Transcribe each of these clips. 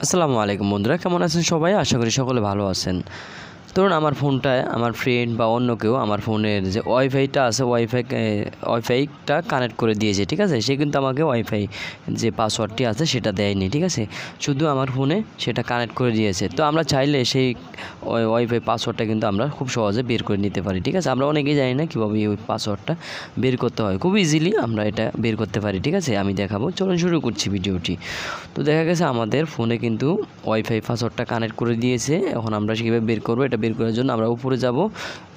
আসসালামু আলাইকুম বন্ধুরা, কেমন আছেন সবাই? আশা করি সকলে ভালো আছেন। ধরুন আমার ফোনটায় আমার ফ্রেন্ড বা অন্য কেউ আমার ফোনের যে ওয়াইফাইটা আছে ওয়াইফাইটা কানেক্ট করে দিয়েছে, ঠিক আছে। সে কিন্তু আমাকে ওয়াইফাই যে পাসওয়ার্ডটি আছে সেটা দেয়নি, ঠিক আছে। শুধু আমার ফোনে সেটা কানেক্ট করে দিয়েছে। তো আমরা চাইলে সেই ওয়াইফাই পাসওয়ার্ডটা কিন্তু আমরা খুব সহজে বের করে নিতে পারি, ঠিক আছে। আমরা অনেকেই জানি না কীভাবে ওই পাসওয়ার্ডটা বের করতে হয়। খুব ইজিলি আমরা এটা বের করতে পারি, ঠিক আছে। আমি দেখাবো, চলুন শুরু করছি ভিডিওটি। তো দেখা গেছে আমাদের ফোনে কিন্তু ওয়াইফাই পাসওয়ার্ডটা কানেক্ট করে দিয়েছে। এখন আমরা কীভাবে বের করবো, এটা বের করার জন্য আমরা উপরে যাব,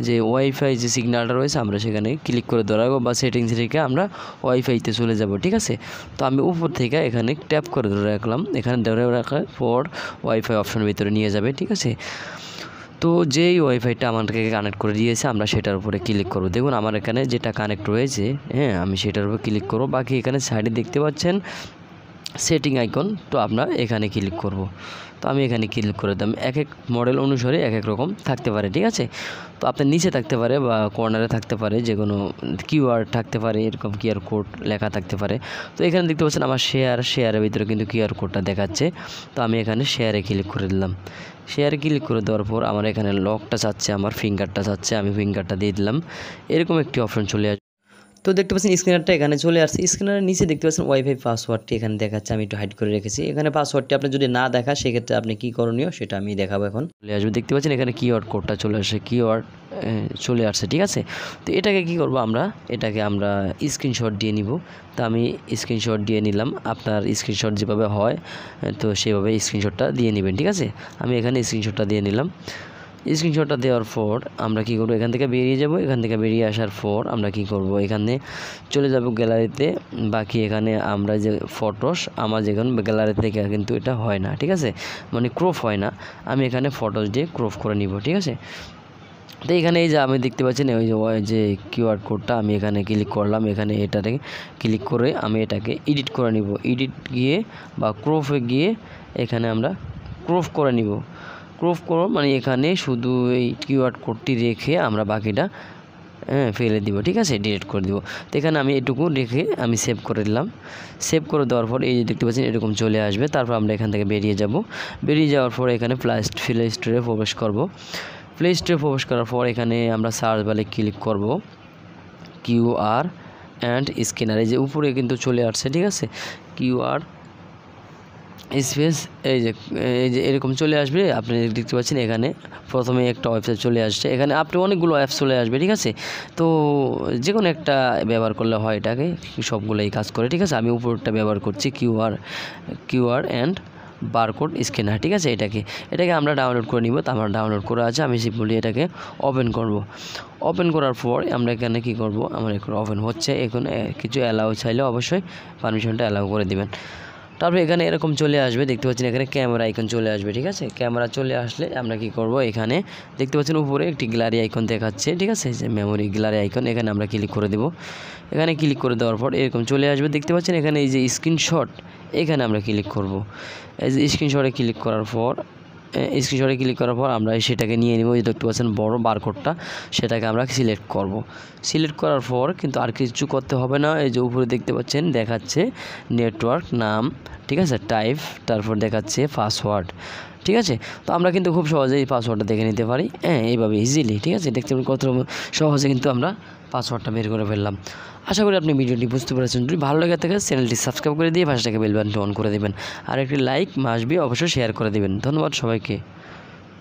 যে ওয়াইফাই যে সিগন্যালটা রয়েছে আমরা সেখানে ক্লিক করে ধরে রাখবো, বা সেটিংস থেকে আমরা ওয়াইফাইতে চলে যাব, ঠিক আছে। তো আমি উপর থেকে এখানে ট্যাপ করে ধরে রাখলাম। এখানে ধরে রাখার পর ওয়াইফাই অপশনের ভিতরে নিয়ে যাবে, ঠিক আছে। তো যেই ওয়াইফাইটা আমাদেরকে কানেক্ট করে দিয়েছে আমরা সেটার উপরে ক্লিক করব। দেখুন আমার এখানে যেটা কানেক্ট রয়েছে, হ্যাঁ, আমি সেটার উপর ক্লিক করব। বাকি এখানে সাইডে দেখতে পাচ্ছেন সেটিং আইকন, তো আপনার এখানে ক্লিক করব। তো আমি এখানে ক্লিক করে দিলাম। এক এক মডেল অনুসারে এক এক রকম থাকতে পারে, ঠিক আছে। তো আপনার নিচে থাকতে পারে বা কর্নারে থাকতে পারে, যে কোনো কিউআর থাকতে পারে, এরকম কিউআর কোড লেখা থাকতে পারে। তো এখানে দেখতে পাচ্ছেন আমার শেয়ারের ভিতরে কিন্তু কিউআর কোডটা দেখাচ্ছে। তো আমি এখানে শেয়ারে ক্লিক করে দিলাম। শেয়ারে ক্লিক করে দেওয়ার পর আমার এখানে লকটা চাচ্ছে, আমার ফিঙ্গারটা চাচ্ছে, আমি ফিঙ্গারটা দিয়ে দিলাম। এরকম একটি অপশন চলে আসবে। তো দেখতে পাচ্ছেন স্ক্যানারটা এখানে চলে আসছে। স্ক্যানারের নিচে দেখতে পাচ্ছেন ওয়াইফাই পাসওয়ার্ডটি এখানে দেখাচ্ছে। আমি একটু হাইড করে রেখেছি। এখানে পাসওয়ার্ডটি আপনি যদি না দেখা সেক্ষেত্রে আপনি কী করণীয় সেটা আমি দেখাবো। এখন চলে আসবে, দেখতে পাচ্ছেন এখানে কিওয়ার্ড কোডটা চলে আসে, কিওয়ার্ড চলে আসছে, ঠিক আছে। তো এটাকে কি করব, এটাকে আমরা স্ক্রিনশট দিয়ে নিব। তো আমি স্ক্রিনশট দিয়ে নিলাম। আপনার স্ক্রিনশট যেভাবে হয় তো সেভাবে স্ক্রিনশটটা দিয়ে নেবেন, ঠিক আছে। আমি এখানে স্ক্রিনশটটা দিয়ে নিলাম। স্ক্রিনশটটা দেওয়ার পর আমরা কী করবো, এখান থেকে বেরিয়ে যাব। এখান থেকে বেরিয়ে আসার পর আমরা কি করব, এখানে চলে যাব গ্যালারিতে। বাকি এখানে আমরা যে ফটোস আমার যেখানে গ্যালারি থেকে কিন্তু এটা হয় না, ঠিক আছে, মানে ক্রপ হয় না। আমি এখানে ফটোস দিয়ে ক্রপ করে নিব, ঠিক আছে। তো এখানে এই যে আমি দেখতে পাচ্ছেন ওই যে কিউআর কোডটা আমি এখানে ক্লিক করলাম। এখানে এটাতে ক্লিক করে আমি এটাকে এডিট করে নিব। এডিট গিয়ে বা ক্রপে গিয়ে এখানে আমরা ক্রপ করে নিব। ক্রপ করো মানে এখানে শুধু এই কিওয়ার্ড কোডটি রেখে আমরা বাকিটা ফেলে দিব, ঠিক আছে, ডিলিট করে দিব। তো এখানে আমি এটুকু রেখে আমি সেভ করে দিলাম। সেভ করে দেওয়ার পর এই যে দেখতে পাচ্ছেন এরকম চলে আসবে। তারপর আমরা এখান থেকে বেরিয়ে যাব। বেরিয়ে যাওয়ার পর এখানে প্লে স্টোরে প্রবেশ করব। প্লে স্টোরে প্রবেশ করার পর এখানে আমরা সার্চ বারে ক্লিক করব, কিউআর অ্যান্ড স্ক্যানার। এই যে উপরে কিন্তু চলে আসছে, ঠিক আছে, কিউআর স্পেস এই যে এরকম চলে আসবে। আপনি দেখতে পাচ্ছেন এখানে প্রথমে একটা ওয়েবসাইট চলে আসছে। এখানে আপনি অনেকগুলো অ্যাপস চলে আসবে, ঠিক আছে। তো যে কোনো একটা ব্যবহার করলে হয়, এটাকে সবগুলোই কাজ করে, ঠিক আছে। আমি উপরটা ব্যবহার করছি, কিউআর অ্যান্ড বারকোড স্ক্যানার, ঠিক আছে। এটাকে আমরা ডাউনলোড করে নিব। তো আমার ডাউনলোড করা আছে, আমি সিম্পলি এটাকে ওপেন করব। ওপেন করার পর আমরা এখানে কি করব, আমার এখন ওপেন হচ্ছে। এখন কিছু অ্যালাউ চাইলে অবশ্যই পারমিশনটা অ্যালাউ করে দিবেন। তারপর এখানে এরকম চলে আসবে, দেখতে পাচ্ছেন এখানে ক্যামেরা আইকন চলে আসবে, ঠিক আছে। ক্যামেরা চলে আসলে আমরা কি করব, এখানে দেখতে পাচ্ছেন উপরে একটি গ্যালারি আইকন দেখাচ্ছে, ঠিক আছে, যে মেমোরি গ্যালারি আইকন। এখানে আমরা ক্লিক করে দেব। এখানে ক্লিক করে দেওয়ার পর এরকম চলে আসবে, দেখতে পাচ্ছেন এখানে এই যে স্ক্রিনশট, এখানে আমরা ক্লিক করব। এই যে স্ক্রিনশটে ক্লিক করার পর আমরা সেটাকে নিয়ে নেব। এই দেখতে পাচ্ছেন বড় বারকোডটা, সেটাকে আমরা সিলেক্ট করব। সিলেক্ট করার পর কিন্তু আর কিছু করতে হবে না। এই যে উপরে দেখতে পাচ্ছেন দেখাচ্ছে নেটওয়ার্ক নাম, ঠিক আছে, টাইপ, তারপর দেখাচ্ছে পাসওয়ার্ড, ঠিক আছে। তো আমরা কিন্তু খুব সহজেই এই পাসওয়ার্ডটা দেখে নিতে পারি, এইভাবে ইজিলি, ঠিক আছে। দেখতে পাবেন কত সহজে কিন্তু আমরা পাসওয়ার্ডটা বের করে ফেললাম। আশা করি আপনি ভিডিওটি বুঝতে পেরেছেন। যদি ভালো লাগে থাকে চ্যানেলটি সাবস্ক্রাইব করে দিয়ে পাশে থেকে বেল বাটনটি অন করে দেবেন। আর একটি লাইক মাস্ট বি অবশ্যই শেয়ার করে দেবেন। ধন্যবাদ সবাইকে।